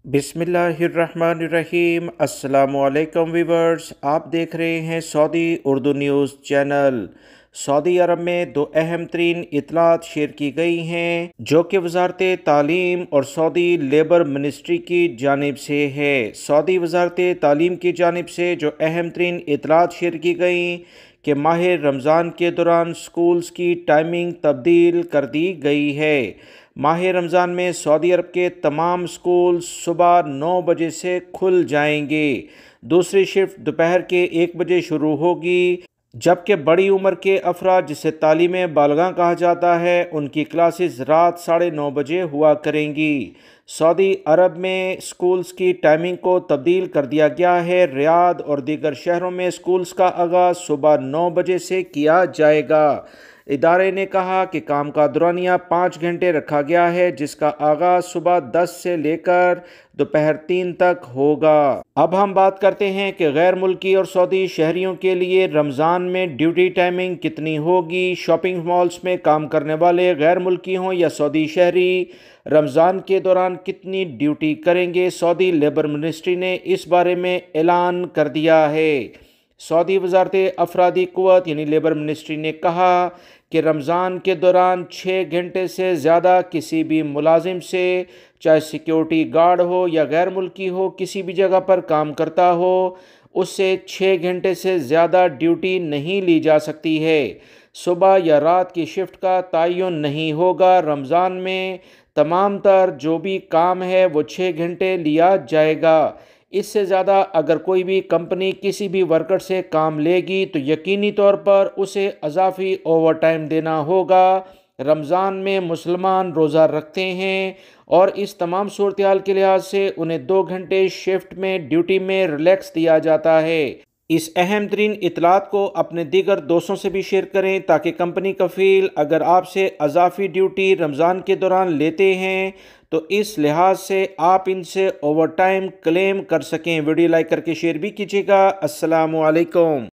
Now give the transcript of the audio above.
बिस्मिल्लाहिर्रहमानिर्रहीम। अस्सलामुअलैकुम वीवर्स, आप देख रहे हैं सऊदी उर्दू न्यूज़ चैनल। सऊदी अरब में दो अहम तरीन इतलात शेयर की गई हैं जो कि वजारत तालीम और सऊदी लेबर मिनिस्ट्री की जानिब से है। सऊदी वजारत तालीम की जानिब से जो अहम तरीन इतलात शेयर की गई कि माह रमज़ान के दौरान स्कूल्स की टाइमिंग तब्दील कर दी गई है। माह रमज़ान में सऊदी अरब के तमाम स्कूल सुबह 9 बजे से खुल जाएंगे। दूसरी शिफ्ट दोपहर के 1 बजे शुरू होगी, जबकि बड़ी उम्र के अफराद जिसे तालीम बालगा कहा जाता है उनकी क्लासेस रात 9:30 बजे हुआ करेंगी। सऊदी अरब में स्कूल्स की टाइमिंग को तब्दील कर दिया गया है। रियाद और दीगर शहरों में स्कूल्स का आगाज़ सुबह 9 बजे से किया जाएगा। इदारे ने कहा कि काम का दौरानिया 5 घंटे रखा गया है, जिसका आगाज़ सुबह 10 से लेकर दोपहर 3 तक होगा। अब हम बात करते हैं कि गैर मुल्की और सऊदी शहरियों के लिए रमज़ान में ड्यूटी टाइमिंग कितनी होगी। शॉपिंग मॉल्स में काम करने वाले गैर मुल्की हों या सऊदी शहरी रमज़ान के दौरान कितनी ड्यूटी करेंगे, सऊदी लेबर मिनिस्ट्री ने इस बारे में ऐलान कर दिया है। सऊदी वजारत अफरादी क़ुव्वत यानी लेबर मिनिस्ट्री ने कहा कि रमज़ान के दौरान 6 घंटे से ज़्यादा किसी भी मुलाजिम से, चाहे सिक्योरिटी गार्ड हो या गैर मुल्की हो, किसी भी जगह पर काम करता हो, उससे 6 घंटे से ज़्यादा ड्यूटी नहीं ली जा सकती है। सुबह या रात की शिफ्ट का तयन नहीं होगा। रमज़ान में तमाम तर जो भी काम है वो 6 घंटे लिया जाएगा। इससे ज़्यादा अगर कोई भी कंपनी किसी भी वर्कर से काम लेगी तो यकीनी तौर पर उसे अजाफी ओवर टाइम देना होगा। रमज़ान में मुसलमान रोज़ा रखते हैं और इस तमाम सूरत हाल के लिहाज से उन्हें 2 घंटे शिफ्ट में ड्यूटी में रिलैक्स दिया जाता है। इस अहम तरीन इतलात को अपने दीगर दोस्तों से भी शेयर करें ताकि कंपनी कफ़ील अगर आपसे अजाफी ड्यूटी रमज़ान के दौरान लेते हैं तो इस लिहाज से आप इनसे ओवर टाइम क्लेम कर सकें। वीडियो लाइक करके शेयर भी कीजिएगा। अस्सलामु अलैकुम।